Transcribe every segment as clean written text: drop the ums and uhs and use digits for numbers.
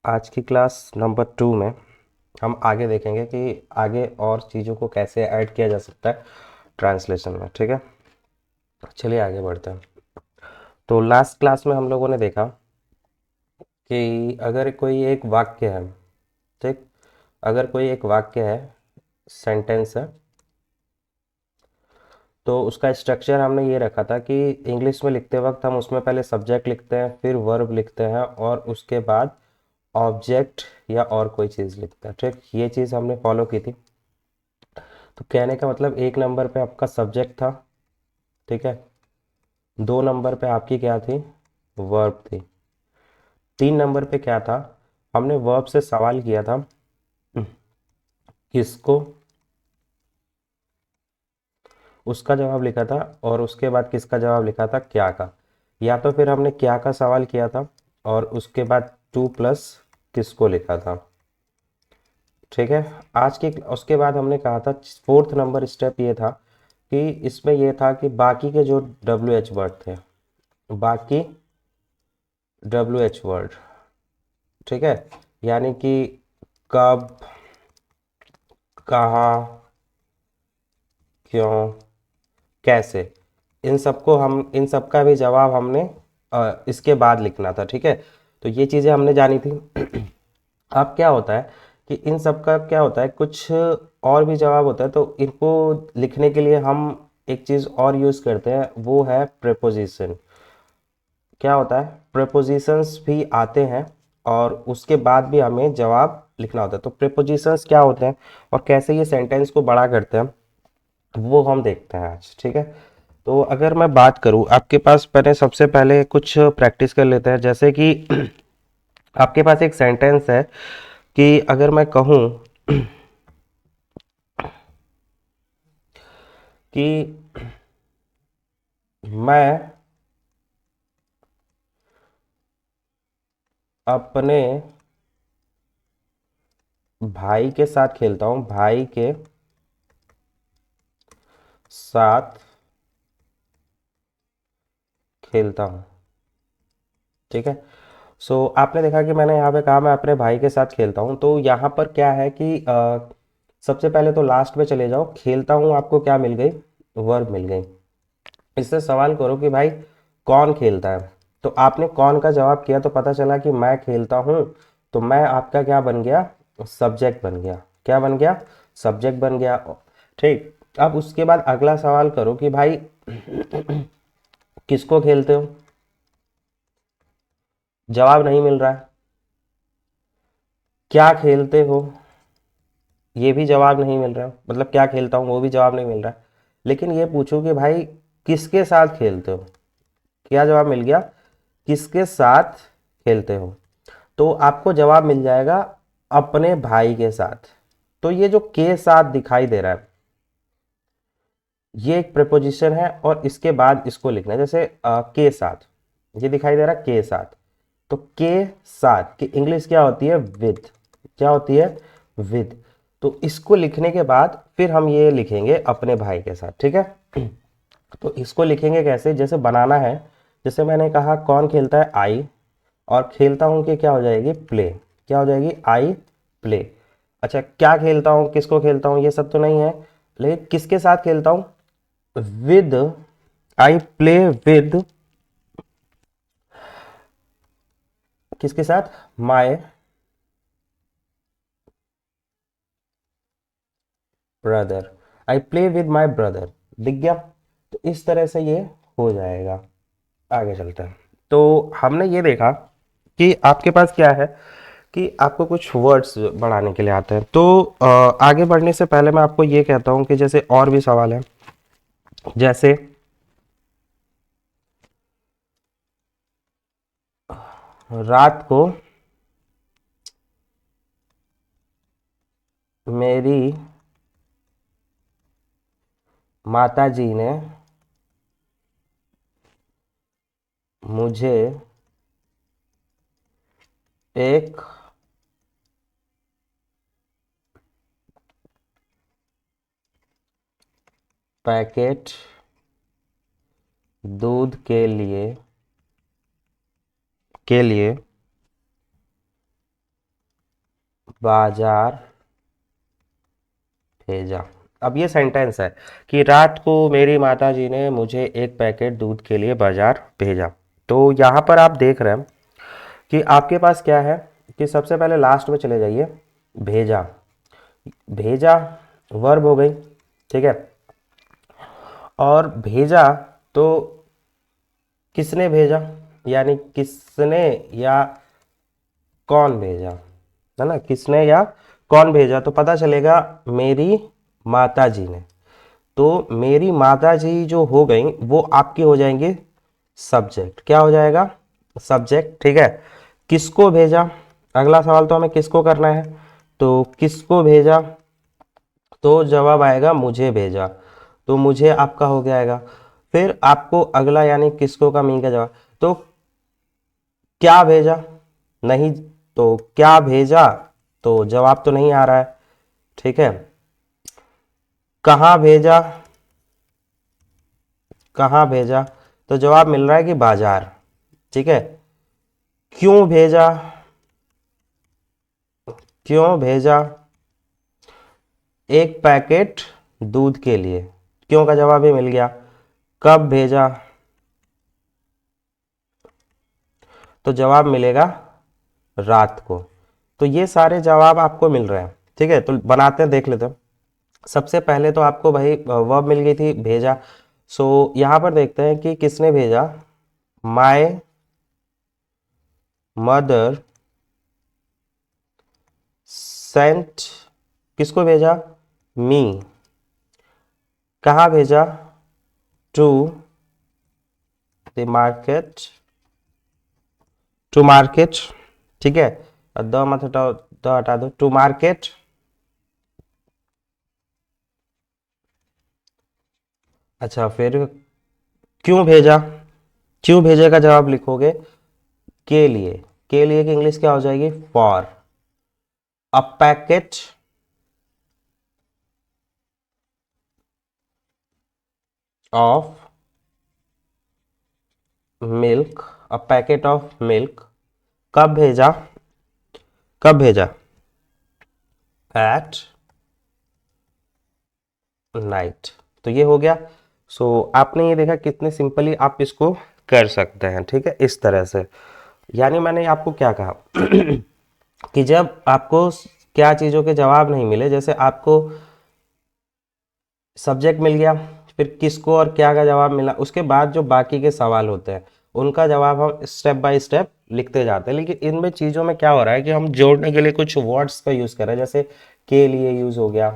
आज की class number 2 में हम आगे देखेंगे कि आगे और चीज़ों को कैसे ऐड किया जा सकता है ट्रांसलेशन में। ठीक है, चलिए आगे बढ़ते हैं। तो लास्ट क्लास में हम लोगों ने देखा कि अगर कोई एक वाक्य है, ठीक, अगर कोई एक वाक्य है, सेंटेंस है, तो उसका स्ट्रक्चर हमने ये रखा था कि इंग्लिश में लिखते वक्त हम उसमें पहले सब्जेक्ट लिखते हैं, फिर वर्ब लिखते हैं और उसके बाद ऑब्जेक्ट या और कोई चीज़ लिखते हैं। ठीक, ये चीज़ हमने फॉलो की थी। तो कहने का मतलब 1 नंबर पे आपका सब्जेक्ट था, ठीक है, 2 नंबर पे आपकी क्या थी, वर्ब थी, 3 नंबर पे क्या था, हमने वर्ब से सवाल किया था किसको, उसका जवाब लिखा था, और उसके बाद किसका जवाब लिखा था, क्या का। या तो फिर हमने क्या का सवाल किया था और उसके बाद 2 प्लस किसको लिखा था। ठीक है, आज की उसके बाद हमने कहा था 4th नंबर स्टेप ये था कि इसमें ये था कि बाकी के जो WH वर्ड थे, बाकी WH वर्ड, ठीक है, यानी कि कब, कहाँ, क्यों, कैसे, इन सब का भी जवाब हमने इसके बाद लिखना था। ठीक है, तो ये चीज़ें हमने जानी थी। अब क्या होता है कि इन सब का क्या होता है, कुछ और भी जवाब होता है, तो इनको लिखने के लिए हम एक चीज़ और यूज़ करते हैं, वो है प्रेपोजिशन। क्या होता है, प्रेपोजिशंस भी आते हैं और उसके बाद भी हमें जवाब लिखना होता है। तो प्रेपोजिशंस क्या होते हैं और कैसे ये सेंटेंस को बड़ा करते हैं, वो हम देखते हैं आज। ठीक है, तो अगर मैं बात करूं आपके पास, मैंने सबसे पहले कुछ प्रैक्टिस कर लेते हैं। जैसे कि आपके पास एक सेंटेंस है कि अगर मैं कहूं कि मैं अपने भाई के साथ खेलता हूं, भाई के साथ खेलता हूं, ठीक है। सो आपने देखा कि मैंने यहाँ पे कहा मैं अपने भाई के साथ खेलता हूँ, तो यहाँ पर क्या है कि सबसे पहले तो लास्ट में चले जाओ, खेलता हूँ आपको क्या मिल गई, वर्ब मिल गई। इससे सवाल करो कि भाई कौन खेलता है, तो आपने कौन का जवाब किया तो पता चला कि मैं खेलता हूँ, तो मैं आपका क्या बन गया, सब्जेक्ट बन गया। क्या बन गया, सब्जेक्ट बन गया। ठीक, अब उसके बाद अगला सवाल करो कि भाई किसको खेलते हो, जवाब नहीं मिल रहा है। क्या खेलते हो, ये भी जवाब नहीं मिल रहा है, मतलब क्या खेलता हूँ वो भी जवाब नहीं मिल रहा है। लेकिन ये पूछो कि भाई किसके साथ खेलते हो, क्या जवाब मिल गया, किसके साथ खेलते हो, तो आपको जवाब मिल जाएगा अपने भाई के साथ। तो ये जो के साथ दिखाई दे रहा है, ये एक प्रेपोजिशन है और इसके बाद इसको लिखना है। जैसे के साथ, ये दिखाई दे रहा है के साथ, तो के साथ की इंग्लिश क्या होती है, विद। क्या होती है, विद। तो इसको लिखने के बाद फिर हम ये लिखेंगे अपने भाई के साथ। ठीक है, तो इसको लिखेंगे कैसे, जैसे बनाना है, जैसे मैंने कहा कौन खेलता है, आई, और खेलता हूं कि क्या हो जाएगी, प्ले। क्या हो जाएगी, आई प्ले। अच्छा, क्या खेलता हूं, किसको खेलता हूं, ये सब तो नहीं है, लेकिन किसके साथ खेलता हूं, विद, आई प्ले विद, किसके साथ, my brother, I play with my brother. दिख गया, तो इस तरह से ये हो जाएगा। आगे चलते हैं। तो हमने ये देखा कि आपके पास क्या है कि आपको कुछ वर्ड्स बढ़ाने के लिए आते हैं। तो आगे बढ़ने से पहले मैं आपको ये कहता हूं कि जैसे और भी सवाल है, जैसे रात को मेरी माता जी ने मुझे एक पैकेट दूध के लिए बाजार भेजा। अब ये सेंटेंस है कि रात को मेरी माताजी ने मुझे एक पैकेट दूध के लिए बाजार भेजा। तो यहाँ पर आप देख रहे हैं कि आपके पास क्या है कि सबसे पहले लास्ट में चले जाइए, भेजा। भेजा वर्ब हो गई, ठीक है। और भेजा तो किसने भेजा, यानी किसने या कौन भेजा, है ना, किसने या कौन भेजा, तो पता चलेगा मेरी माता जी ने। तो मेरी माता जी जो हो गई वो आपकी हो जाएंगी सब्जेक्ट। क्या हो जाएगा, सब्जेक्ट, ठीक है। किसको भेजा, अगला सवाल तो हमें किसको करना है, तो किसको भेजा, तो जवाब आएगा मुझे भेजा। तो मुझे आपका हो जाएगा। फिर आपको अगला यानी किसको का मीन का जवाब, तो क्या भेजा, नहीं, तो क्या भेजा, तो जवाब तो नहीं आ रहा है, ठीक है। कहाँ भेजा, कहाँ भेजा, तो जवाब मिल रहा है कि बाजार, ठीक है। क्यों भेजा, क्यों भेजा, एक पैकेट दूध के लिए, क्यों का जवाब भी मिल गया। कब भेजा, तो जवाब मिलेगा रात को। तो ये सारे जवाब आपको मिल रहे हैं, ठीक है। तो बनाते हैं, देख लेते हैं। सबसे पहले तो आपको भाई वर्ब मिल गई थी भेजा। सो यहाँ पर देखते हैं कि किसने भेजा, माय मदर सेंट, किसको भेजा, मी। कहाँ भेजा, to the market, to market, ठीक है। द मत हटाओ, द हटा दो, टू मार्केट। अच्छा, फिर क्यों भेजा, क्यों भेजे का जवाब लिखोगे के लिए। के लिए की इंग्लिश क्या हो जाएगी, for. A packet of milk, a packet of milk. कब भेजा, कब भेजा, एट नाइट। तो ये हो गया। सो आपने ये देखा कितने सिंपली आप इसको कर सकते हैं, ठीक है, इस तरह से। यानी मैंने आपको क्या कहा कि जब आपको क्या चीज़ों के जवाब नहीं मिले, जैसे आपको सब्जेक्ट मिल गया, फिर किसको और क्या का जवाब मिला, उसके बाद जो बाकी के सवाल होते हैं उनका जवाब हम स्टेप बाय स्टेप लिखते जाते हैं। लेकिन इनमें चीज़ों में क्या हो रहा है कि हम जोड़ने के लिए कुछ वर्ड्स का यूज़ कर रहे हैं, जैसे के लिए यूज़ हो गया,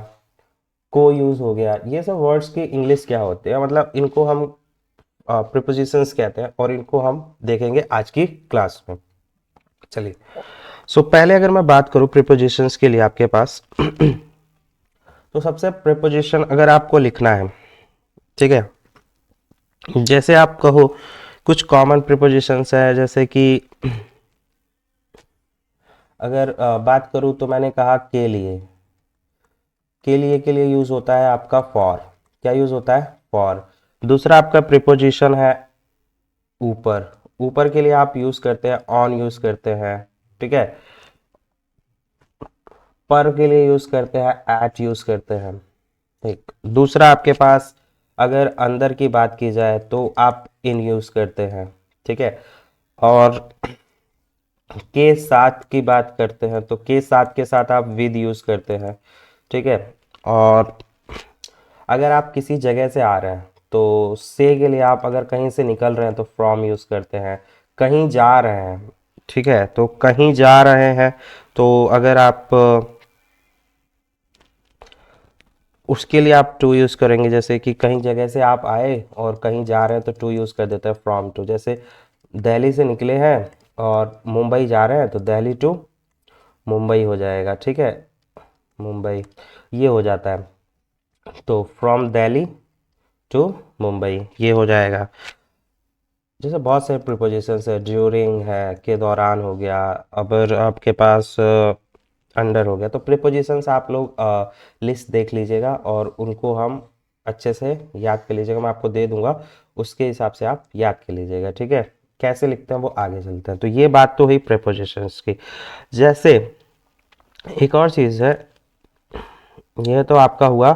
को यूज़ हो गया। ये सब वर्ड्स की इंग्लिश क्या होते हैं, मतलब इनको हम प्रीपोजिशंस कहते हैं, और इनको हम देखेंगे आज की क्लास में। चलिए, सो पहले अगर मैं बात करूं प्रीपोजिशंस के लिए आपके पास तो सबसे प्रीपोजिशन अगर आपको लिखना है, ठीक है, जैसे आप कहो कुछ कॉमन प्रीपोजिशंस है, जैसे कि अगर बात करूं तो मैंने कहा के लिए, के लिए यूज होता है आपका फॉर। क्या यूज होता है, फॉर। दूसरा आपका प्रीपोजिशन है ऊपर, ऊपर के लिए आप यूज करते हैं ऑन यूज करते हैं, ठीक है। पर के लिए यूज करते हैं एट यूज करते हैं, ठीक। दूसरा आपके पास अगर अंदर की बात की जाए तो आप इन यूज करते हैं, ठीक है। और के साथ की बात करते हैं तो के साथ आप विद यूज करते हैं, ठीक है। और अगर आप किसी जगह से आ रहे हैं तो से के लिए आप अगर कहीं से निकल रहे हैं तो फ्रॉम यूज करते हैं। कहीं जा रहे हैं, ठीक है, तो कहीं जा रहे हैं तो अगर आप उसके लिए आप टू यूज़ करेंगे। जैसे कि कहीं जगह से आप आए और कहीं जा रहे हैं तो टू यूज़ कर देते हैं फ्रॉम टू। जैसे दिल्ली से निकले हैं और मुंबई जा रहे हैं तो दिल्ली टू मुंबई हो जाएगा, ठीक है, मुंबई ये हो जाता है। तो फ्रॉम दिल्ली टू मुंबई ये हो जाएगा। जैसे बहुत सारे प्रीपोजिशंस है, ड्यूरिंग है, के दौरान हो गया, अगर आपके पास अंडर हो गया। तो प्रीपोजिशंस आप लोग लिस्ट देख लीजिएगा और उनको हम अच्छे से याद कर लीजिएगा, मैं आपको दे दूंगा, उसके हिसाब से आप याद कर लीजिएगा, ठीक है। कैसे लिखते हैं वो आगे चलते हैं। तो ये बात तो हुई प्रीपोजिशंस की। जैसे एक और चीज़ है, यह तो आपका हुआ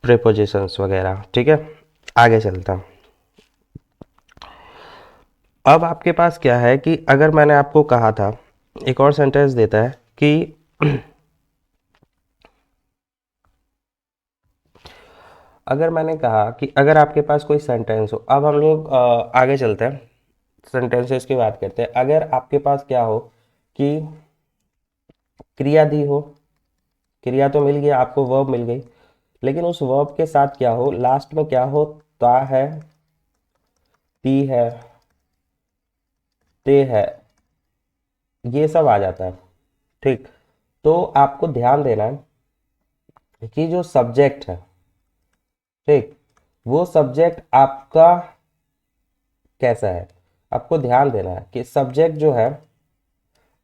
प्रीपोजिशंस वगैरह, ठीक है। आगे चलता हूँ। अब आपके पास क्या है कि अगर मैंने आपको कहा था, एक और सेंटेंस देता है कि अगर मैंने कहा कि अगर आपके पास कोई सेंटेंस हो, अब हम लोग आगे चलते हैं, सेंटेंसेस की बात करते हैं। अगर आपके पास क्या हो कि क्रिया दी हो, क्रिया तो मिल गई आपको, वर्ब मिल गई, लेकिन उस वर्ब के साथ क्या हो, लास्ट में क्या हो, ता है, ती है, ते है, ये सब आ जाता है, ठीक। तो आपको ध्यान देना है कि जो सब्जेक्ट है, ठीक, वो सब्जेक्ट आपका कैसा है। आपको ध्यान देना है कि सब्जेक्ट जो है,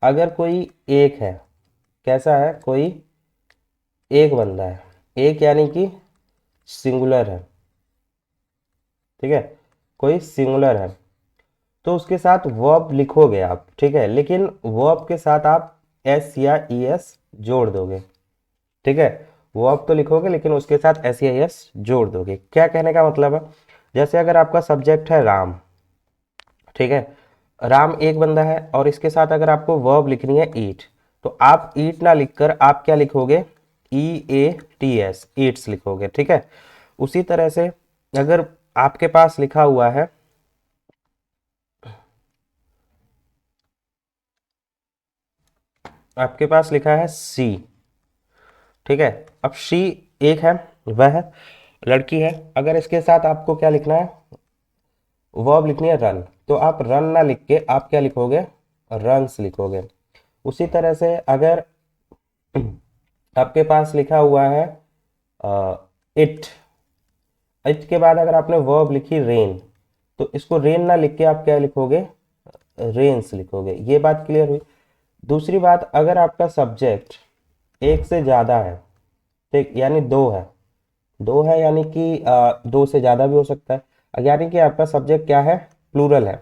अगर कोई एक है, कैसा है, कोई एक बंदा है, एक यानी कि सिंगुलर है, ठीक है, कोई सिंगुलर है, तो उसके साथ वर्ब लिखोगे आप, ठीक है, लेकिन वर्ब के साथ आप एस या ई एस जोड़ दोगे, ठीक है। वर्ब तो लिखोगे लेकिन उसके साथ एस या ई एस जोड़ दोगे। क्या कहने का मतलब है, जैसे अगर आपका सब्जेक्ट है राम, ठीक है, राम एक बंदा है, और इसके साथ अगर आपको वर्ब लिखनी है ईट, तो आप ईट ना लिखकर आप क्या लिखोगे, ई ए टी एस, ईट्स लिखोगे, ठीक है। उसी तरह से अगर आपके पास लिखा हुआ है, आपके पास लिखा है सी, ठीक है, अब शी एक है, वह लड़की है, अगर इसके साथ आपको क्या लिखना है, वर्ब लिखनी है रन, तो आप रन ना लिख के आप क्या लिखोगे, रन्स लिखोगे। उसी तरह से अगर आपके पास लिखा हुआ है इट, इट के बाद अगर आपने वर्ब लिखी रेन, तो इसको रेन ना लिख के आप क्या लिखोगे, रेन्स लिखोगे। ये बात क्लियर हुई। दूसरी बात, अगर आपका सब्जेक्ट एक से ज़्यादा है, ठीक, यानी दो है, दो है यानी कि दो से ज़्यादा भी हो सकता है, यानी कि आपका सब्जेक्ट क्या है, प्लूरल है,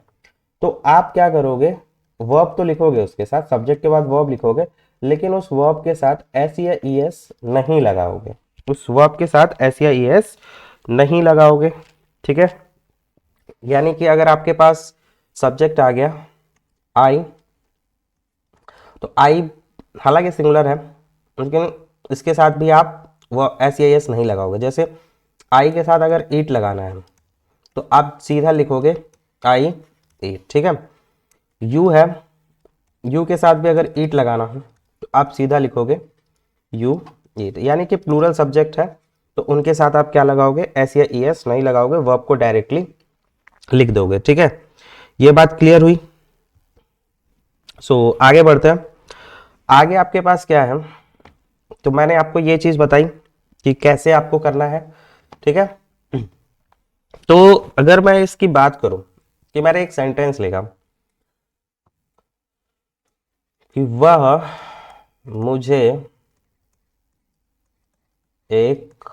तो आप क्या करोगे, वर्ब तो लिखोगे उसके साथ, सब्जेक्ट के बाद वर्ब लिखोगे, लेकिन उस वर्ब के साथ एस या ई एस नहीं लगाओगे, उस वर्ब के साथ एस या ई एस नहीं लगाओगे, ठीक है। यानी कि अगर आपके पास सब्जेक्ट आ गया आई, तो आई हालांकि सिंगुलर है, लेकिन इसके साथ भी आप वो एस या एस नहीं लगाओगे। जैसे आई के साथ अगर ईट लगाना है, तो आप सीधा लिखोगे आई ईट, ठीक है। यू है, यू के साथ भी अगर ईट लगाना हो, तो आप सीधा लिखोगे यू ईट, यानी कि प्लूरल सब्जेक्ट है, तो उनके साथ आप क्या लगाओगे, एस या ई एस नहीं लगाओगे, वर्ब को डायरेक्टली लिख दोगे, ठीक है। ये बात क्लियर हुई। सो आगे बढ़ते हैं। आगे आपके पास क्या है, तो मैंने आपको ये चीज बताई कि कैसे आपको करना है, ठीक है। तो अगर मैं इसकी बात करूं कि मैंने एक सेंटेंस लिखा कि वह मुझे एक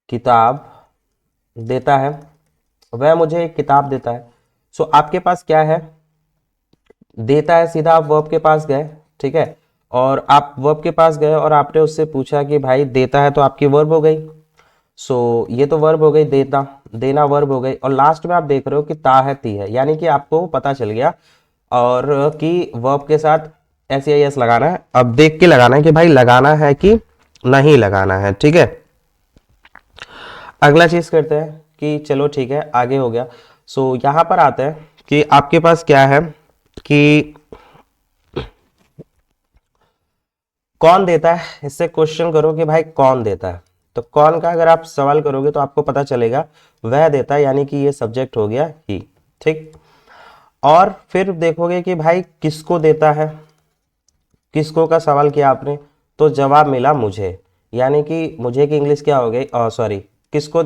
किताब देता है, वह मुझे एक किताब देता है। सो आपके पास क्या है, देता है, सीधा आप वर्ब के पास गए, ठीक है, और आप वर्ब के पास गए और आपने उससे पूछा कि भाई देता है, तो आपकी वर्ब हो गई। सो ये तो वर्ब हो गई, देता, देना वर्ब हो गई, और लास्ट में आप देख रहे हो कि ता है ती है, यानी कि आपको पता चल गया और कि वर्ब के साथ एस या एस लगाना है। अब देख के लगाना है कि भाई लगाना है कि नहीं लगाना है, ठीक है। अगला चीज करते हैं कि चलो ठीक है, आगे हो गया। सो यहां पर आते हैं कि आपके पास क्या है कि कौन देता है, इससे क्वेश्चन करो कि भाई कौन देता है, तो कौन का अगर आप सवाल करोगे तो आपको पता चलेगा वह देता है, यानी कि ये सब्जेक्ट हो गया ही, ठीक। और फिर देखोगे कि भाई किसको देता है, किसको का सवाल किया आपने, तो जवाब मिला मुझे, यानी कि मुझे की इंग्लिश क्या हो गई, सॉरी, किसको,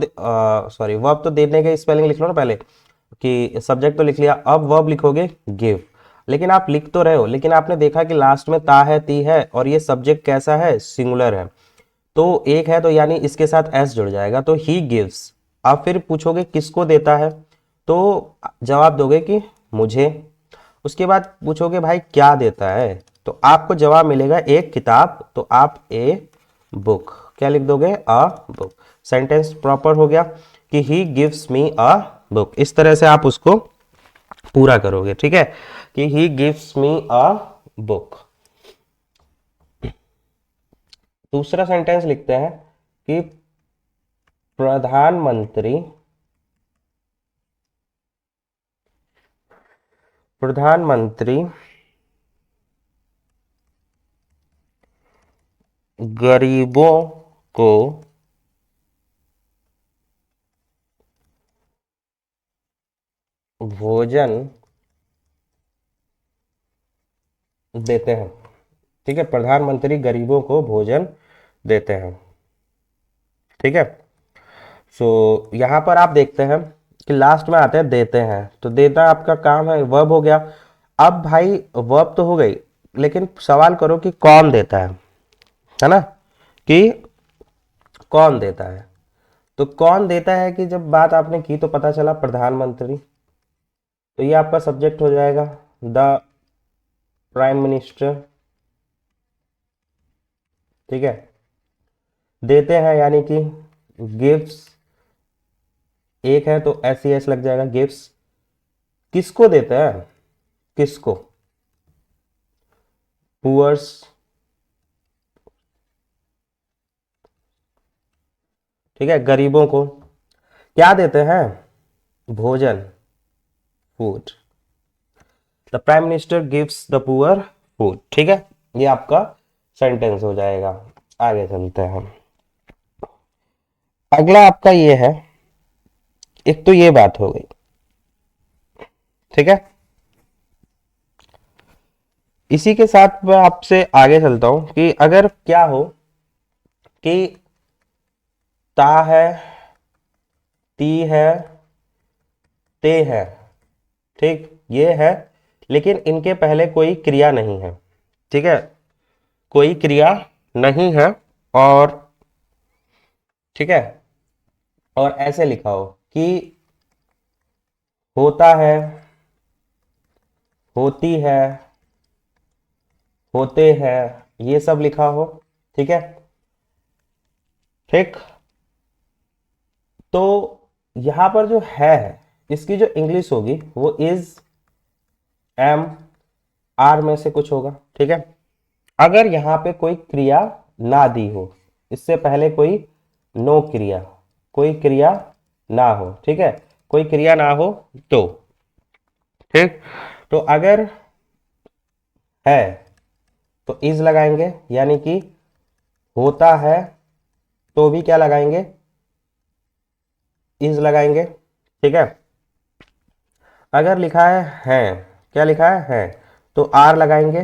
सॉरी, वर्ब तो देने के स्पेलिंग लिख लो ना पहले, कि सब्जेक्ट तो लिख लिया, अब वर्ब लिखोगे गिव, लेकिन आप लिख तो रहे हो, लेकिन आपने देखा कि लास्ट में ता है ती है, और ये सब्जेक्ट कैसा है, सिंगुलर है, तो एक है, तो यानी इसके साथ एस जुड़ जाएगा, तो ही गिव्स। आप फिर पूछोगे किसको देता है, तो जवाब दोगे कि मुझे, उसके बाद पूछोगे भाई क्या देता है, तो आपको जवाब मिलेगा एक किताब, तो आप ए बुक क्या लिख दोगे, अ बुक। सेंटेंस प्रॉपर हो गया कि he gives me a book, इस तरह से आप उसको पूरा करोगे, ठीक है, कि he gives me a book. दूसरा सेंटेंस लिखते हैं कि प्रधानमंत्री प्रधानमंत्री गरीबों को भोजन देते हैं, ठीक है, प्रधानमंत्री गरीबों को भोजन देते हैं, ठीक है। सो यहाँ पर आप देखते हैं कि लास्ट में आते हैं देते हैं, तो देना आपका काम है, वर्ब हो गया। अब भाई वर्ब तो हो गई, लेकिन सवाल करो कि कौन देता है ना, कि कौन देता है। तो कौन देता है कि जब बात आपने की तो पता चला प्रधानमंत्री, तो ये आपका सब्जेक्ट हो जाएगा द प्राइम मिनिस्टर, ठीक है। देते हैं यानी कि गिफ्ट्स, एक है तो एस सी एस लग जाएगा, गिफ्ट्स। किसको देते हैं, किसको, पुअर्स, ठीक है, गरीबों को। क्या देते हैं, भोजन, food. The prime minister gives the poor food, ठीक है, ये आपका सेंटेंस हो जाएगा। आगे चलते हैं हम। अगला आपका ये है, एक तो ये बात हो गई, ठीक है। इसी के साथ मैं आपसे आगे चलता हूं कि अगर क्या हो कि ता है, ती है, ते है, ठीक, ये है, लेकिन इनके पहले कोई क्रिया नहीं है, ठीक है, कोई क्रिया नहीं है, और ठीक है, और ऐसे लिखा हो कि होता है, होती है, होते हैं, ये सब लिखा हो, ठीक है, ठीक। तो यहां पर जो है इसकी जो इंग्लिश होगी वो इज, एम, आर में से कुछ होगा, ठीक है। अगर यहां पे कोई क्रिया ना दी हो, इससे पहले कोई नो क्रिया, कोई क्रिया ना हो, ठीक है, कोई क्रिया ना हो तो, ठीक। तो अगर है तो इज लगाएंगे, यानी कि होता है तो भी क्या लगाएंगे, इज लगाएंगे, ठीक है। अगर लिखा है, क्या लिखा है, तो आर लगाएंगे,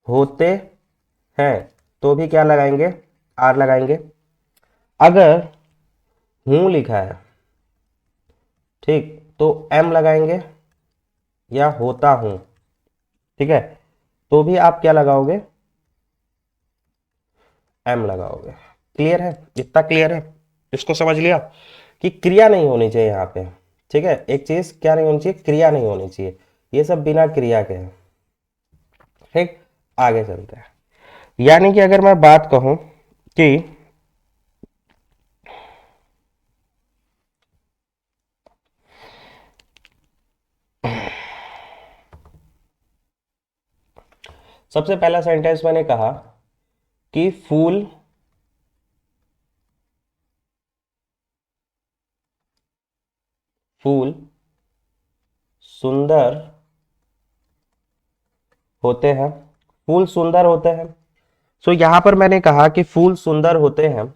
होते हैं तो भी क्या लगाएंगे, आर लगाएंगे। अगर हूं लिखा है, ठीक, तो एम लगाएंगे, या होता हूं, ठीक है, तो भी आप क्या लगाओगे, एम लगाओगे। क्लियर है, इतना क्लियर है, इसको समझ लिया कि क्रिया नहीं होनी चाहिए यहाँ पे, ठीक है। एक चीज क्या नहीं होनी चाहिए, क्रिया नहीं होनी चाहिए, ये सब बिना क्रिया के हैं, ठीक। आगे चलते हैं, यानी कि अगर मैं बात कहूं कि सबसे पहला सेंटेंस मैंने कहा कि फूल फूल सुंदर होते हैं, फूल सुंदर होते हैं। सो यहां पर मैंने कहा कि फूल सुंदर होते हैं,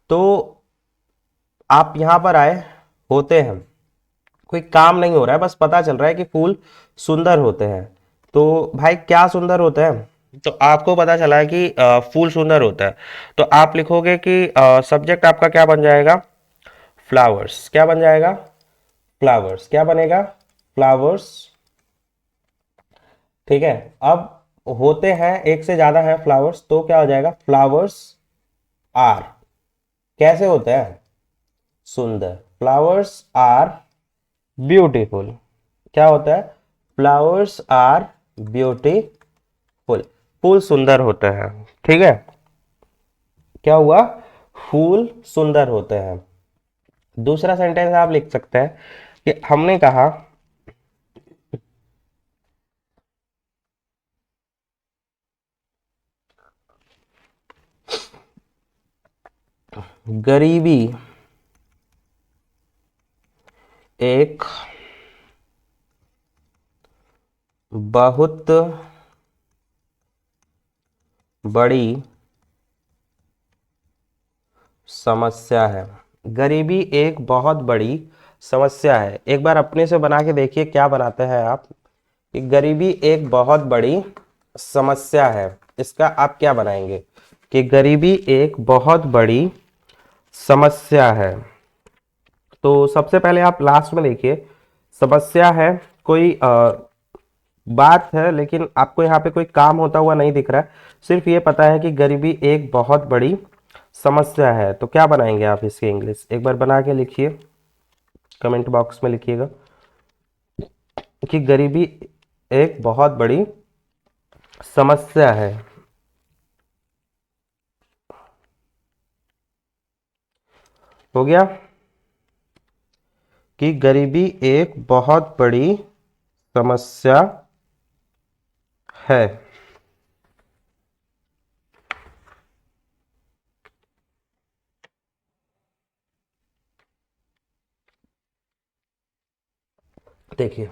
तो आप यहां पर आए, होते हैं, कोई काम नहीं हो रहा है, बस पता चल रहा है कि फूल सुंदर होते हैं। तो भाई क्या सुंदर होते हैं, तो आपको पता चला है कि फूल सुंदर होता है, तो आप लिखोगे कि सब्जेक्ट आपका क्या बन जाएगा, फ्लावर्स, क्या बन जाएगा, फ्लावर्स, क्या बनेगा, फ्लावर्स, ठीक है। अब होते हैं एक से ज्यादा है फ्लावर्स, तो क्या हो जाएगा, फ्लावर्स आर, कैसे होते हैं, सुंदर, फ्लावर्स आर ब्यूटीफुल, क्या होता है, फ्लावर्स आर ब्यूटीफुल, फूल सुंदर होते हैं। ठीक है, क्या हुआ, फूल सुंदर होते हैं। दूसरा सेंटेंस आप लिख सकते हैं कि हमने कहा गरीबी एक बहुत बड़ी समस्या है। गरीबी एक बहुत बड़ी समस्या है। एक बार अपने से बना के देखिए क्या बनाते हैं आप, कि गरीबी एक बहुत बड़ी समस्या है। इसका आप क्या बनाएंगे कि गरीबी एक बहुत बड़ी समस्या है। तो सबसे पहले आप लास्ट में देखिए, समस्या है, कोई बात है, लेकिन आपको यहाँ पे कोई काम होता हुआ नहीं दिख रहा है, सिर्फ ये पता है कि गरीबी एक बहुत बड़ी समस्या है। तो क्या बनाएंगे आप इसकी इंग्लिश, एक बार बना के लिखिए, कमेंट बॉक्स में लिखिएगा कि गरीबी एक बहुत बड़ी समस्या है। हो गया कि गरीबी एक बहुत बड़ी समस्या है। देखिए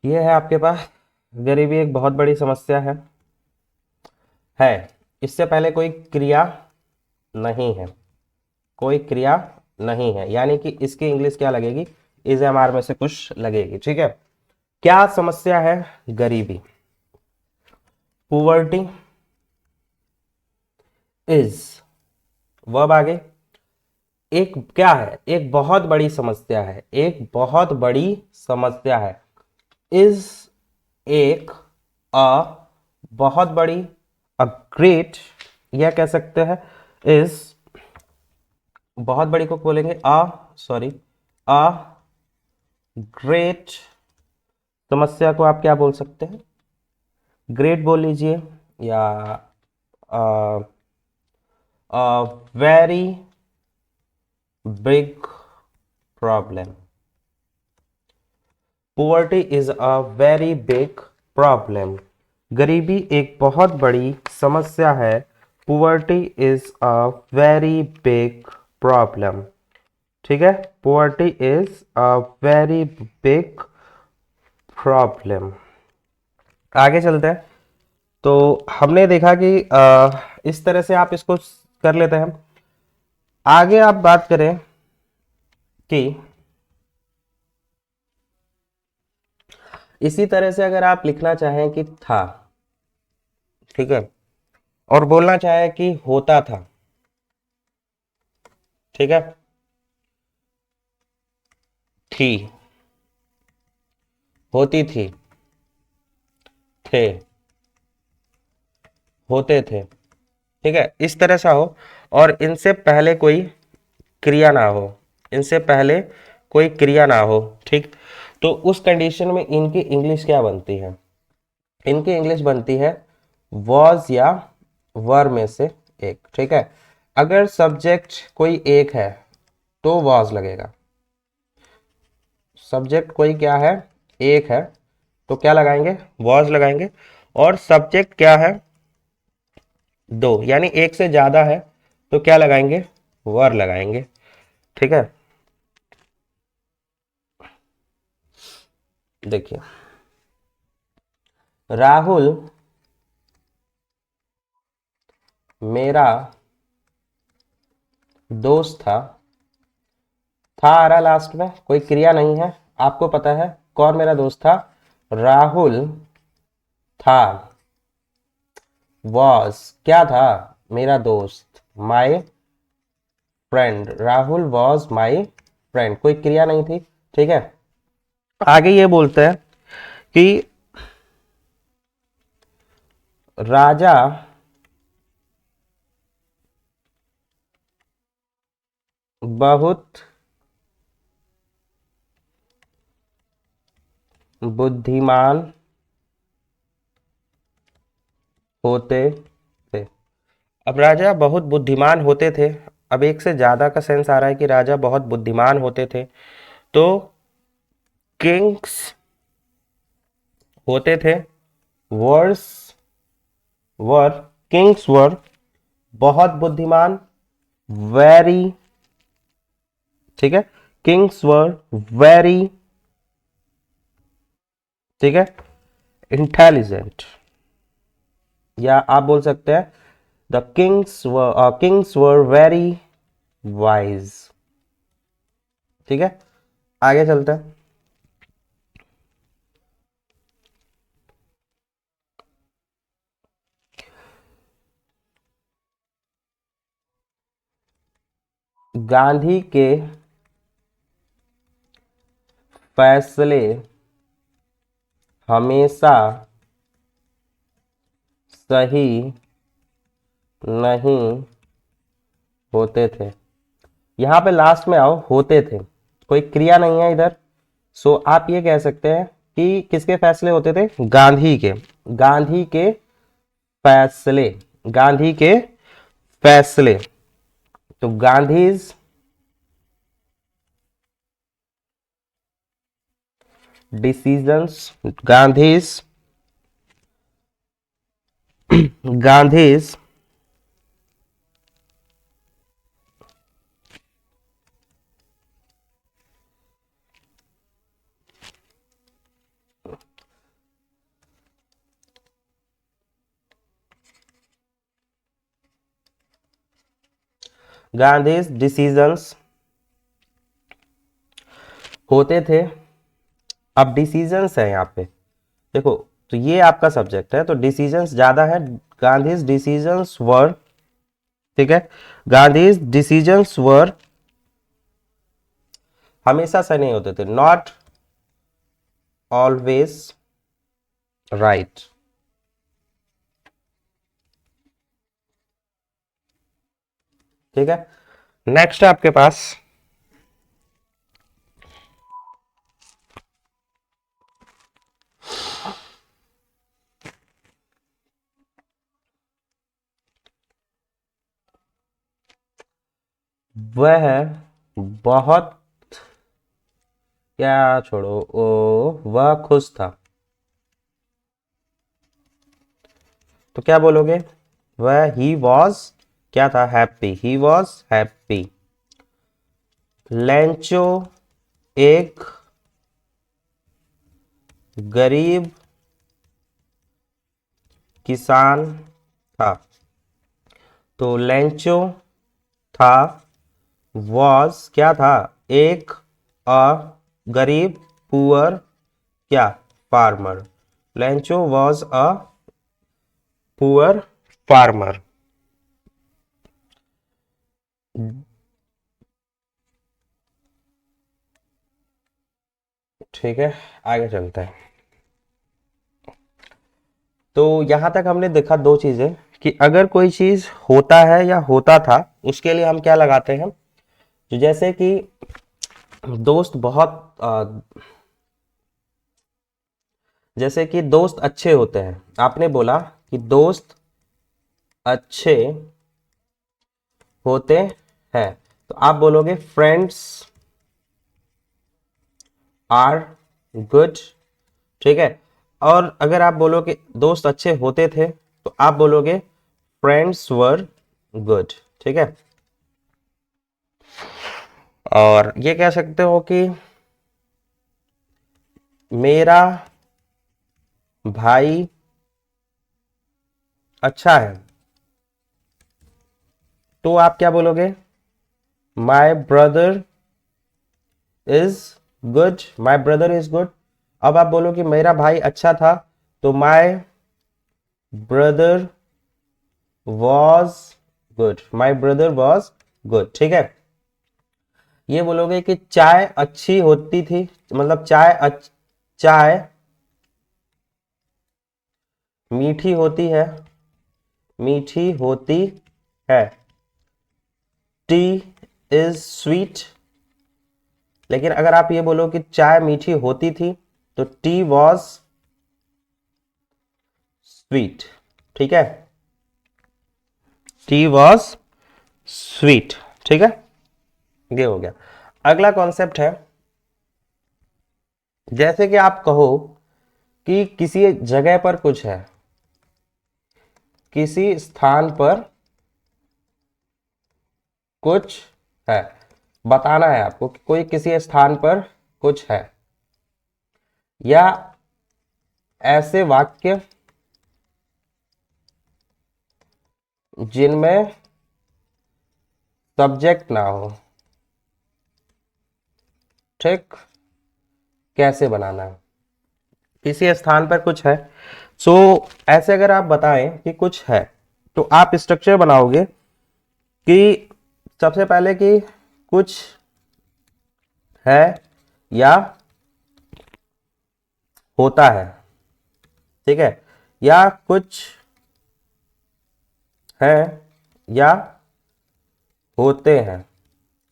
ये है आपके पास, गरीबी एक बहुत बड़ी समस्या है। इससे पहले कोई क्रिया नहीं है, कोई क्रिया नहीं है, यानी कि इसकी इंग्लिश क्या लगेगी, इज एम आर में से कुछ लगेगी। ठीक है, क्या समस्या है, गरीबी। पुवर्टी इज, वर्ब आगे, एक क्या है, एक बहुत बड़ी समस्या है, एक बहुत बड़ी समस्या है। इज एक, अ बहुत बड़ी, अ ग्रेट, यह कह सकते हैं, इज बहुत बड़ी को बोलेंगे अ ग्रेट, समस्या को आप क्या बोल सकते हैं, ग्रेट बोल लीजिए, या very big problem. Poverty is a very big problem, गरीबी एक बहुत बड़ी समस्या है। Poverty is a very big problem. ठीक है, poverty is a very big problem. आगे चलते हैं। तो हमने देखा कि इस तरह से आप इसको कर लेते हैं। आगे आप बात करें कि इसी तरह से अगर आप लिखना चाहें कि था, ठीक है, और बोलना चाहे कि होता था, ठीक है, थी, होती थी, थे, होते थे, ठीक है, इस तरह से हो, और इनसे पहले कोई क्रिया ना हो, इनसे पहले कोई क्रिया ना हो, ठीक, तो उस कंडीशन में इनकी इंग्लिश क्या बनती है, इनकी इंग्लिश बनती है वॉज या वर में से एक। ठीक है, अगर सब्जेक्ट कोई एक है तो वॉज लगेगा, सब्जेक्ट कोई क्या है, एक है, तो क्या लगाएंगे, वॉज लगाएंगे, और सब्जेक्ट क्या है, दो, यानी एक से ज्यादा है, तो क्या लगाएंगे, वर लगाएंगे। ठीक है, देखिए, राहुल मेरा दोस्त था आ रहा लास्ट में, कोई क्रिया नहीं है, आपको पता है कौन मेरा दोस्त था, राहुल था, वॉज क्या था, मेरा दोस्त, my friend, Rahul was my friend, कोई क्रिया नहीं थी। ठीक है, आगे ये बोलते हैं कि राजा बहुत बुद्धिमान होते थे। अब राजा बहुत बुद्धिमान होते थे। अब एक से ज्यादा का सेंस आ रहा है कि राजा बहुत बुद्धिमान होते थे। तो किंग्स होते थे, वर्स वर किंग्स वर बहुत बुद्धिमान, वेरी, ठीक है, किंग्स वर वेरी, ठीक है, इंटेलिजेंट, या आप बोल सकते हैं the Kings were very wise. ठीक है, आगे चलते हैं। गांधी के फैसले हमेशा सही नहीं होते थे। यहां पे लास्ट में आओ, होते थे, कोई क्रिया नहीं है इधर। सो आप ये कह सकते हैं कि किसके फैसले होते थे? गांधी के। गांधी के फैसले, गांधी के फैसले। तो गांधीज डिसीजंस, गांधीज गांधीज गांधीज डिसीजंस होते थे। अब डिसीजंस है यहाँ पे, देखो, तो ये आपका सब्जेक्ट है तो डिसीजंस ज्यादा है। गांधीज डिसीजंस वर, ठीक है, गांधीज डिसीजंस वर हमेशा सही नहीं होते थे, नॉट ऑलवेज राइट। ठीक है, नेक्स्ट है आपके पास वह बहुत, क्या छोड़ो, ओ वह खुश था। तो क्या बोलोगे? वह ही वॉज क्या था? Happy, he was happy. Lencho एक गरीब किसान था। तो लेंचो था, वॉज क्या था? एक अ गरीब, पुअर क्या? Farmer. Lencho was a poor farmer. ठीक है, आगे चलते हैं। तो यहां तक हमने देखा दो चीजें, कि अगर कोई चीज होता है या होता था, उसके लिए हम क्या लगाते हैं। तो जैसे कि दोस्त बहुत जैसे कि दोस्त अच्छे होते हैं, आपने बोला कि दोस्त अच्छे होते हैं, तो आप बोलोगे फ्रेंड्स आर गुड। ठीक है, और अगर आप बोलो कि दोस्त अच्छे होते थे, तो आप बोलोगे फ्रेंड्स वर गुड। ठीक है, और ये कह सकते हो कि मेरा भाई अच्छा है, तो आप क्या बोलोगे? My brother is good, my brother is good. अब आप बोलो कि मेरा भाई अच्छा था, तो my brother was good, my brother was good. ठीक है, ये बोलोगे कि चाय अच्छी होती थी, मतलब चाय मीठी होती है, मीठी होती है। T is sweet. लेकिन अगर आप ये बोलो कि चाय मीठी होती थी, तो टी वॉज स्वीट, ठीक है, टी वॉज स्वीट, ठीक है, ये हो गया। अगला कॉन्सेप्ट है, जैसे कि आप कहो कि किसी जगह पर कुछ है, किसी स्थान पर कुछ है, बताना है आपको कि कोई किसी स्थान पर कुछ है, या ऐसे वाक्य जिनमें सब्जेक्ट ना हो, ठीक, कैसे बनाना है, किसी स्थान पर कुछ है। सो ऐसे अगर आप बताएं कि कुछ है, तो आप स्ट्रक्चर बनाओगे कि सबसे पहले कि कुछ है या होता है, ठीक है, या कुछ है या होते हैं।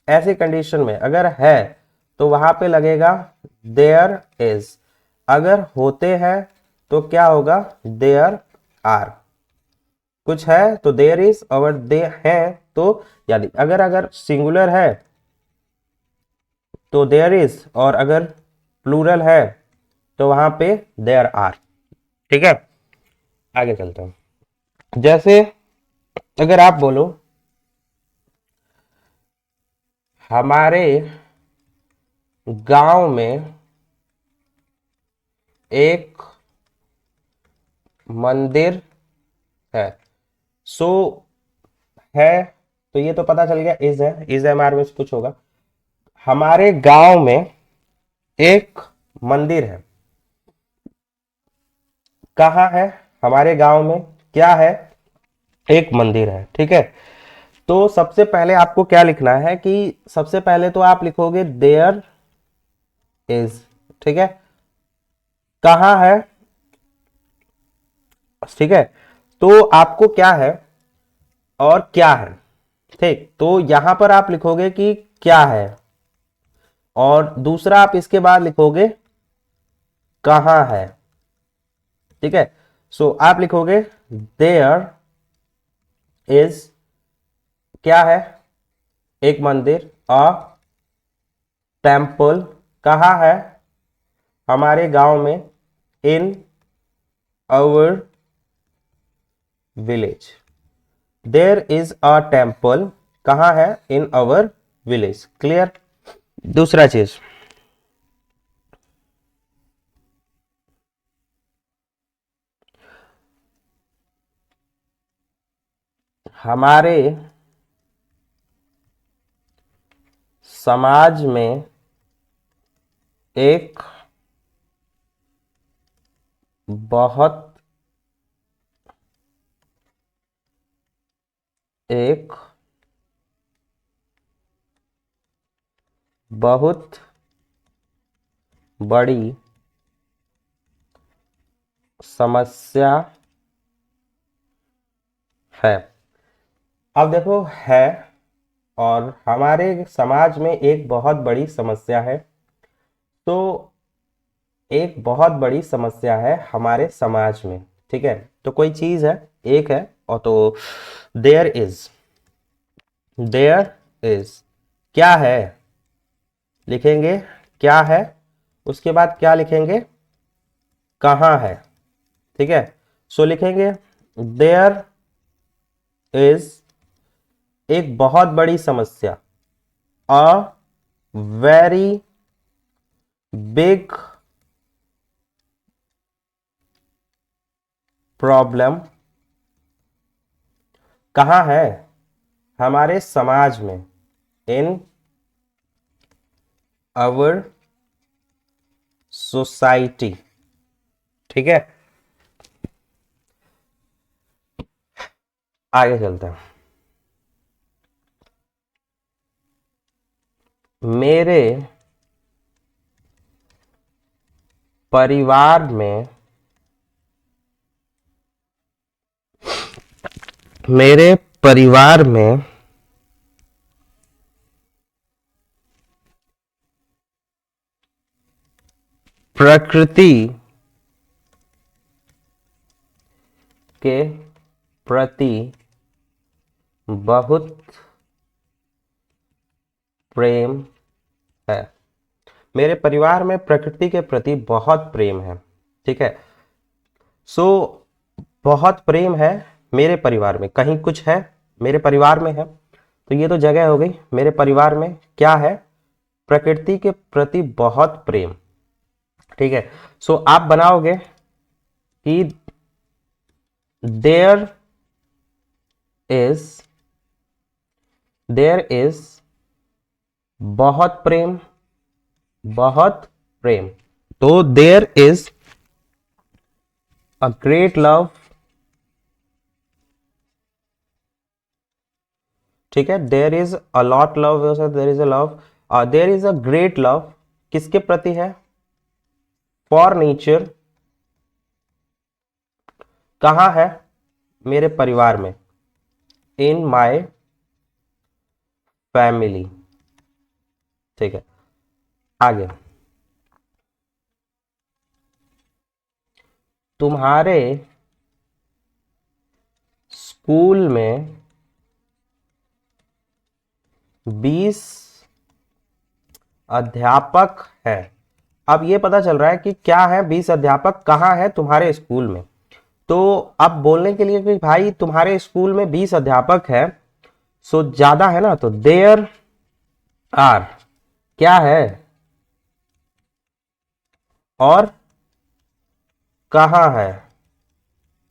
ऐसी कंडीशन में अगर है तो वहां पे लगेगा देयर इज, अगर होते हैं तो क्या होगा, देयर आर, कुछ है तो देयर इज, और दे हैं तो, यानी अगर अगर सिंगुलर है तो देयर इज, और अगर प्लूरल है तो वहां पे देयर आर, ठीक है। आगे चलते हैं। जैसे अगर आप बोलो हमारे गांव में एक मंदिर है, सो है, तो ये तो पता चल गया इज है, इज एम आर में से कुछ होगा। हमारे गांव में एक मंदिर है, कहाँ है, हमारे गांव में क्या है, एक मंदिर है, ठीक है। तो सबसे पहले आपको क्या लिखना है कि सबसे पहले तो आप लिखोगे देयर इज, ठीक है, कहाँ है, ठीक है, तो आपको क्या है और क्या है, ठीक, तो यहां पर आप लिखोगे कि क्या है, और दूसरा आप इसके बाद लिखोगे कहाँ है, ठीक है। सो आप लिखोगे देयर इज, क्या है, एक मंदिर, अ टेम्पल, कहाँ है, हमारे गांव में, in our village, there is a temple, कहाँ है, इन आवर विलेज, क्लियर। दूसरा चीज, हमारे समाज में एक बहुत एक बहुत बड़ी समस्या है। अब देखो है, और हमारे समाज में एक बहुत बड़ी समस्या है, तो एक बहुत बड़ी समस्या है हमारे समाज में, ठीक है, तो कोई चीज है, एक है, और तो देयर इज, देयर इज, क्या है, लिखेंगे क्या है, उसके बाद क्या लिखेंगे, कहाँ है, ठीक है। सो लिखेंगे देयर इज एक बहुत बड़ी समस्या, अ वेरी बिग प्रॉब्लम, कहाँ है, हमारे समाज में, इन आवर सोसाइटी, ठीक है। आगे चलते हैं। मेरे परिवार में, मेरे परिवार में प्रकृति के प्रति बहुत प्रेम है। मेरे परिवार में प्रकृति के प्रति बहुत प्रेम है। ठीक है, सो बहुत प्रेम है मेरे परिवार में, कहीं कुछ है मेरे परिवार में है, तो ये तो जगह हो गई। मेरे परिवार में क्या है? प्रकृति के प्रति बहुत प्रेम। ठीक है, सो आप बनाओगे कि देयर इज बहुत प्रेम, बहुत प्रेम। तो there is a great love. ठीक है, there is a lot love, there is a love, there is a great love किसके प्रति है? For nature. कहां है? मेरे परिवार में, इन माई फैमिली। ठीक है, आगे, तुम्हारे स्कूल में 20 अध्यापक हैं। अब ये पता चल रहा है कि क्या है, 20 अध्यापक कहाँ है तुम्हारे स्कूल में। तो अब बोलने के लिए कि भाई तुम्हारे स्कूल में 20 अध्यापक है, सो ज्यादा है ना, तो देयर आर क्या है? और कहाँ है?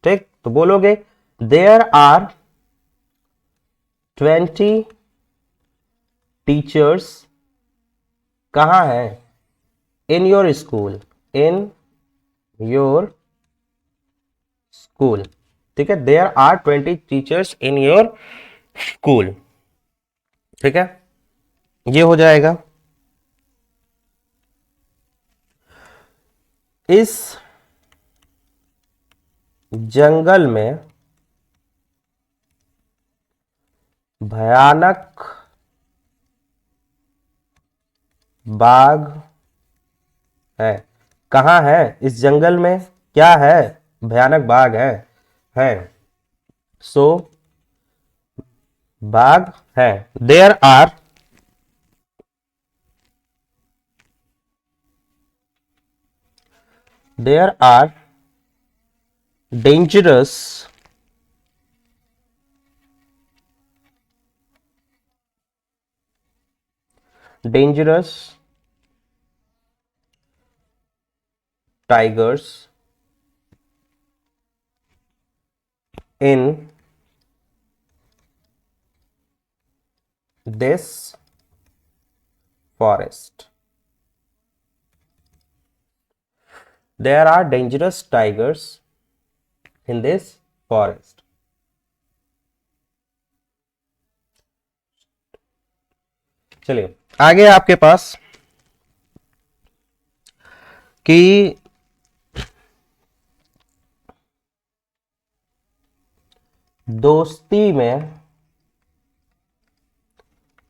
ठीक, तो बोलोगे देयर आर 20 टीचर्स। कहाँ है? In your school, in your school. ठीक है, there are 20 teachers in your school. ठीक है, ये हो जाएगा। इस जंगल में भयानक बाघ है। कहाँ है? इस जंगल में क्या है? भयानक बाघ है। सो बाघ है। There are dangerous tigers in this forest. There are dangerous tigers in this forest. चलिए आगे आपके पास कि दोस्ती में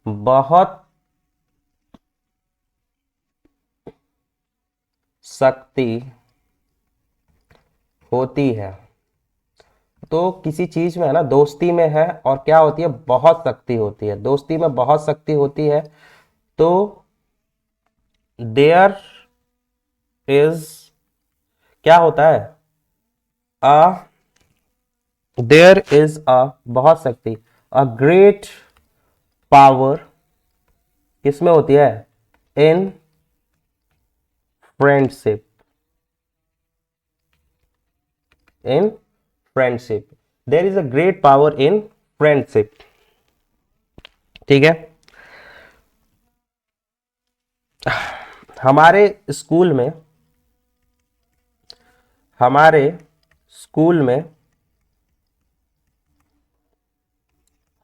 बहुत शक्ति होती है। तो किसी चीज में है ना, दोस्ती में है और क्या होती है? बहुत शक्ति होती है। दोस्ती में बहुत शक्ति होती है, तो देयर इज क्या होता है? अ देयर इज अ बहुत शक्ति, अ ग्रेट पावर किसमें होती है? In friendship, in friendship. There is a great power in friendship. ठीक है, हमारे स्कूल में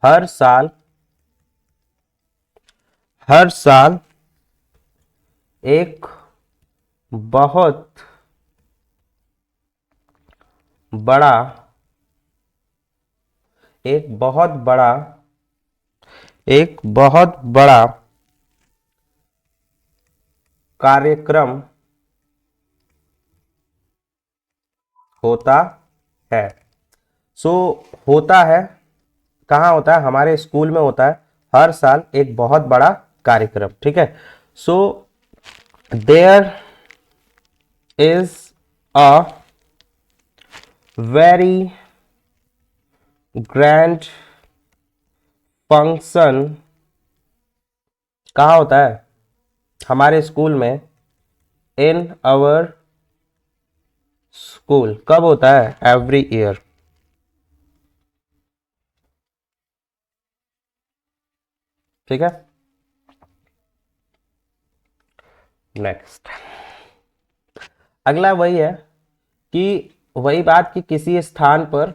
हर साल एक बहुत बड़ा एक बहुत बड़ा कार्यक्रम होता है। सो होता है कहाँ होता है? हमारे स्कूल में होता है हर साल एक बहुत बड़ा कार्यक्रम, ठीक है। So there is a very grand function. कहाँ होता है? हमारे स्कूल में। In our school. कब होता है? एवरी ईयर, ठीक है। नेक्स्ट, अगला वही है कि वही बात कि किसी स्थान पर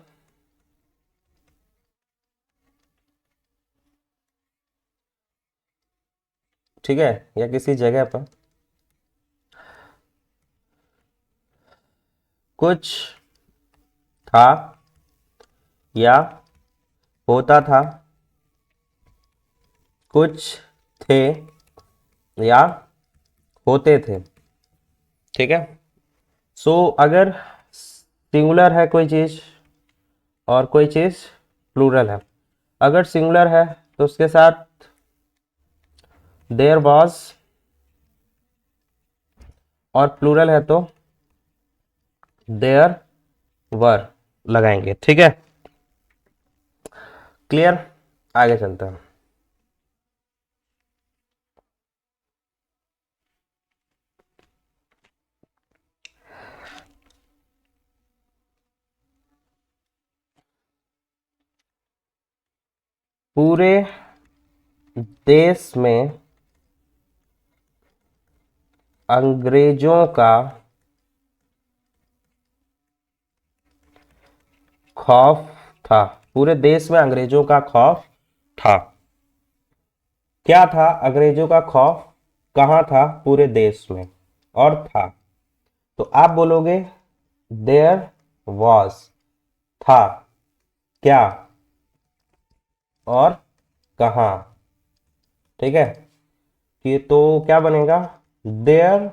ठीक है या किसी जगह पर कुछ था या होता था, कुछ थे या होते थे, ठीक है। सो अगर सिंगुलर है कोई चीज और कोई चीज प्लूरल है, अगर सिंगुलर है तो उसके साथ देयर वाज, और प्लूरल है तो देयर वर लगाएंगे, ठीक है। क्लियर? आगे चलते हैं। पूरे देश में अंग्रेजों का खौफ था। पूरे देश में अंग्रेजों का खौफ था। क्या था अंग्रेजों का खौफ? कहाँ था? पूरे देश में और था। तो आप बोलोगे देयर वॉज, था क्या और कहाँ, ठीक है। कि तो क्या बनेगा? देयर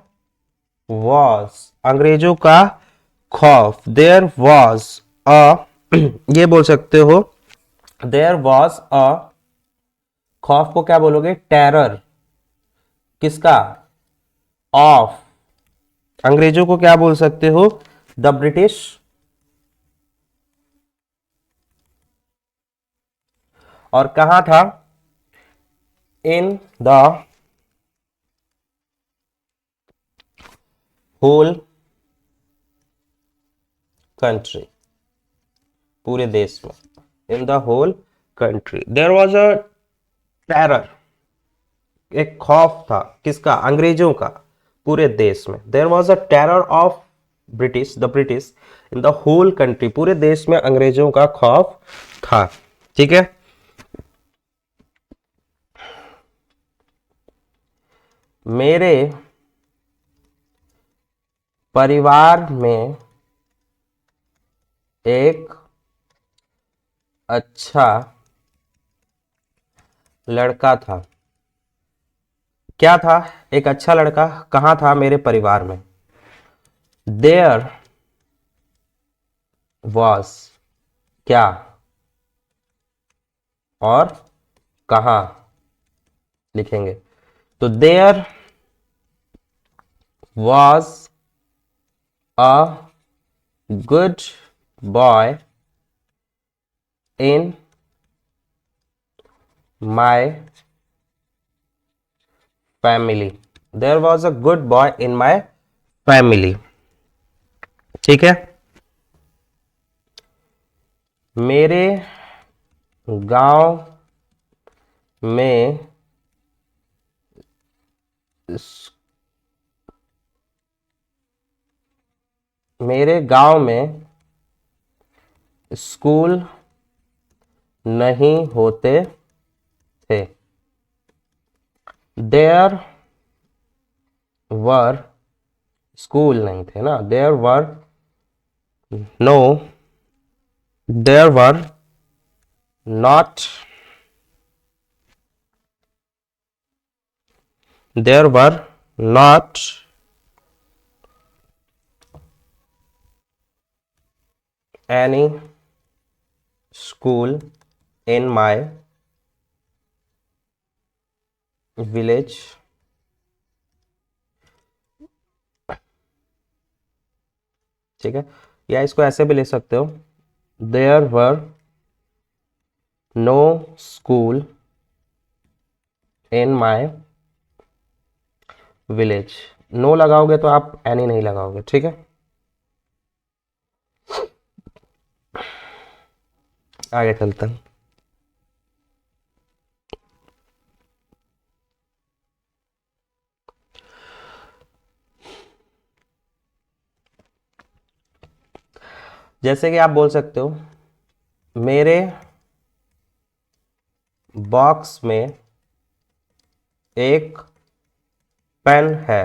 वॉज अंग्रेजों का खौफ, देयर वॉज अ ये बोल सकते हो देयर वॉज अ, खौफ को क्या बोलोगे? टेरर। किसका? ऑफ। अंग्रेजों को क्या बोल सकते हो? The British. और कहां था? इन द होल कंट्री, पूरे देश में। In the whole country there was a terror, एक खौफ था। किसका? अंग्रेजों का, पूरे देश में। There was a terror of British, the British in the whole country, पूरे देश में अंग्रेजों का खौफ था, ठीक है। मेरे परिवार में एक अच्छा लड़का था। क्या था? एक अच्छा लड़का कहाँ था? मेरे परिवार में। देयर वॉज क्या और कहाँ लिखेंगे? तो there was a good boy in my family. There was a good boy in my family, ठीक है। मेरे गांव में मेरे गांव में स्कूल नहीं होते थे। देयर वर, स्कूल नहीं थे ना, there were no, there were not, there were not any school in my village ठीक है, या इसको ऐसे भी लिख सकते हो, there were no school in my village. No लगाओगे तो आप एनी नहीं लगाओगे, ठीक है। आगे चलते हैं। जैसे कि आप बोल सकते हो मेरे बॉक्स में एक पेन है।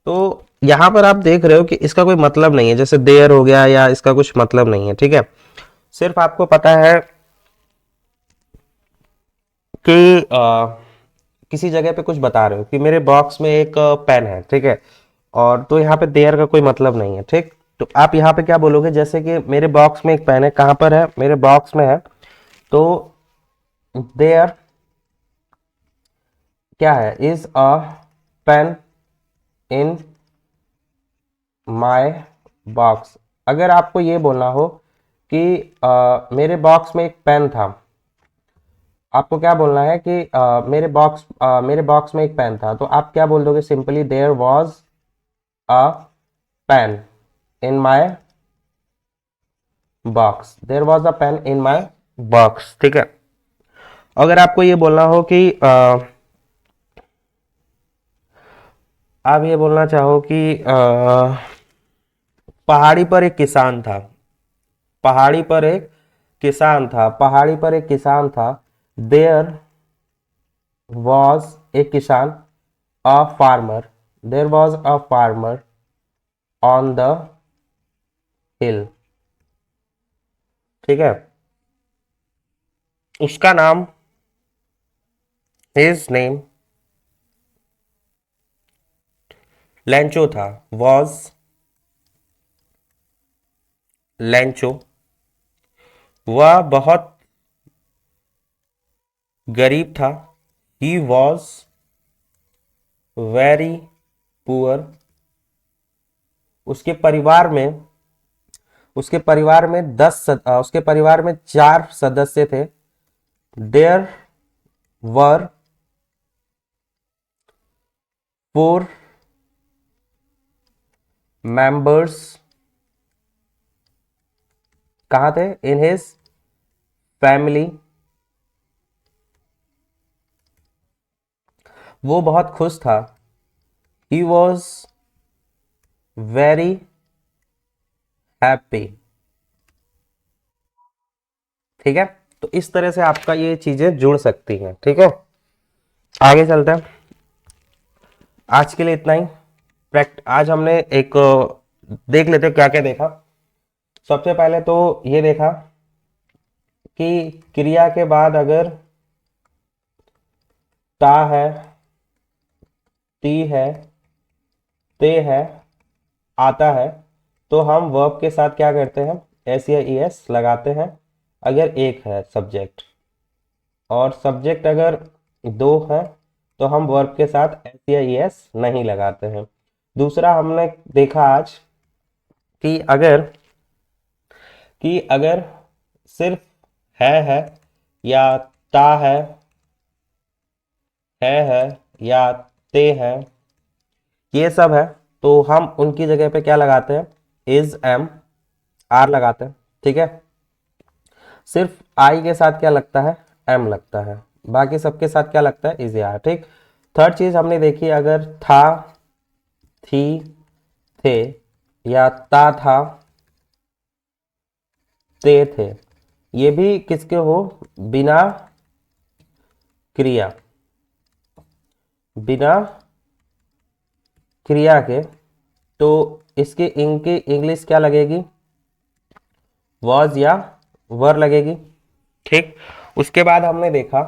तो यहां पर आप देख रहे हो कि इसका कोई मतलब नहीं है, जैसे देयर हो गया या इसका कुछ मतलब नहीं है, ठीक है। सिर्फ आपको पता है कि किसी जगह पे कुछ बता रहे हो कि मेरे बॉक्स में एक पेन है, ठीक है, और तो यहाँ पे देयर का कोई मतलब नहीं है, ठीक। तो आप यहाँ पे क्या बोलोगे, जैसे कि मेरे बॉक्स में एक पेन है, कहाँ पर है, मेरे बॉक्स में है, तो देयर क्या है, is a pen in my box. अगर आपको ये बोलना हो कि मेरे बॉक्स में एक पेन था, आपको क्या बोलना है कि मेरे बॉक्स में एक पेन था, तो आप क्या बोल दोगे, simply there was a pen in my box, there was a pen in my box, ठीक है। अगर आपको ये बोलना हो कि आप ये बोलना चाहो कि पहाड़ी पर एक किसान था, पहाड़ी पर एक किसान था, पहाड़ी पर एक किसान था, देयर वॉज ए किसान, a farmer, there was a farmer on the hill, ठीक है। उसका नाम, हिज नेम लेंचो था, वॉज लेंचो। वह बहुत गरीब था, ही वॉज वेरी पुअर। उसके परिवार में उसके परिवार में 4 सदस्य थे, देयर वर 4 मेंबर्स। कहाँ थे, इन हिज फैमिली। वो बहुत खुश था, ही वॉज वेरी हैप्पी, ठीक है। तो इस तरह से आपका ये चीजें जुड़ सकती हैं, ठीक है। आगे चलते हैं, आज के लिए इतना ही। आज हमने एक देख लेते हैं क्या क्या देखा। सबसे पहले तो ये देखा कि क्रिया के बाद अगर ता है, ती है, ते है, आता है, तो हम वर्ब के साथ क्या करते हैं, एस या ई एस लगाते हैं अगर एक है सब्जेक्ट, और सब्जेक्ट अगर 2 है तो हम वर्ब के साथ एस या ई एस नहीं लगाते हैं। दूसरा हमने देखा आज कि अगर सिर्फ है या ता है या ते है, ये सब है, तो हम उनकी जगह पे क्या लगाते हैं, इज एम आर लगाते हैं, ठीक है। सिर्फ आई के साथ क्या लगता है, एम लगता है, बाकी सबके साथ क्या लगता है, इज या आर, ठीक। थर्ड चीज हमने देखी, अगर था, थी, थे या ता था, ते थे, ये भी किसके हो, बिना क्रिया, बिना क्रिया के, तो इसकी इनकी इंग्लिश क्या लगेगी, वॉज या वर लगेगी, ठीक। उसके बाद हमने देखा,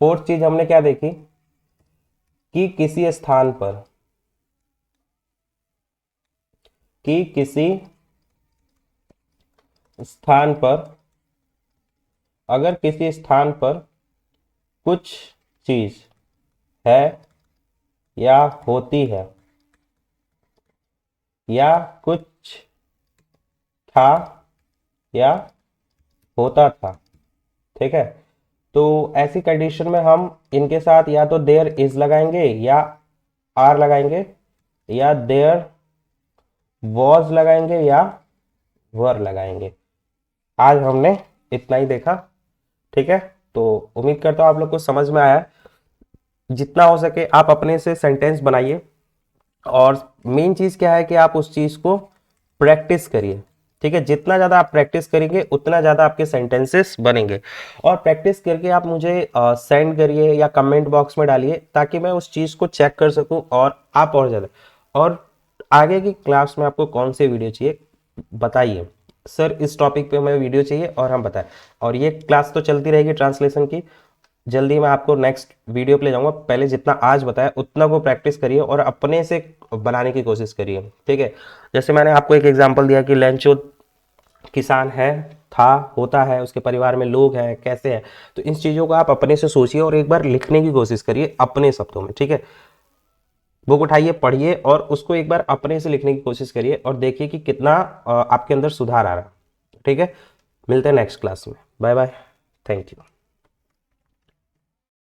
फोर्थ चीज हमने क्या देखी कि किसी स्थान पर, कि किसी स्थान पर, अगर किसी स्थान पर कुछ चीज है या होती है या कुछ था या होता था, ठीक है, तो ऐसी कंडीशन में हम इनके साथ या तो देयर इज लगाएंगे या आर लगाएंगे या देयर वॉज लगाएंगे या वर लगाएंगे। आज हमने इतना ही देखा, ठीक है। तो उम्मीद करता हूँ आप लोग को समझ में आया है। जितना हो सके आप अपने से सेंटेंस बनाइए, और मेन चीज क्या है कि आप उस चीज को प्रैक्टिस करिए, ठीक है। जितना ज्यादा आप प्रैक्टिस करेंगे उतना ज्यादा आपके सेंटेंसेस बनेंगे। और प्रैक्टिस करके आप मुझे सेंड करिए या कमेंट बॉक्स में डालिए, ताकि मैं उस चीज को चेक कर सकूं और आप और ज्यादा। और आगे की क्लास में आपको कौन से वीडियो चाहिए बताइए, सर इस टॉपिक पे हमें वीडियो चाहिए और हम बताएं। और ये क्लास तो चलती रहेगी ट्रांसलेशन की, जल्दी मैं आपको नेक्स्ट वीडियो पे ले जाऊंगा। पहले जितना आज बताया उतना को प्रैक्टिस करिए और अपने से बनाने की कोशिश करिए, ठीक है। जैसे मैंने आपको एक एग्जांपल दिया कि लेंचो किसान है, था, होता है, उसके परिवार में लोग हैं, कैसे हैं। तो इन चीज़ों को आप अपने से सोचिए और एक बार लिखने की कोशिश करिए अपने शब्दों में, ठीक है। बुक उठाइए, पढ़िए और उसको एक बार अपने से लिखने की कोशिश करिए और देखिए कि कितना आपके अंदर सुधार आ रहा है, ठीक है। मिलते हैं नेक्स्ट क्लास में। Bye bye, thank you.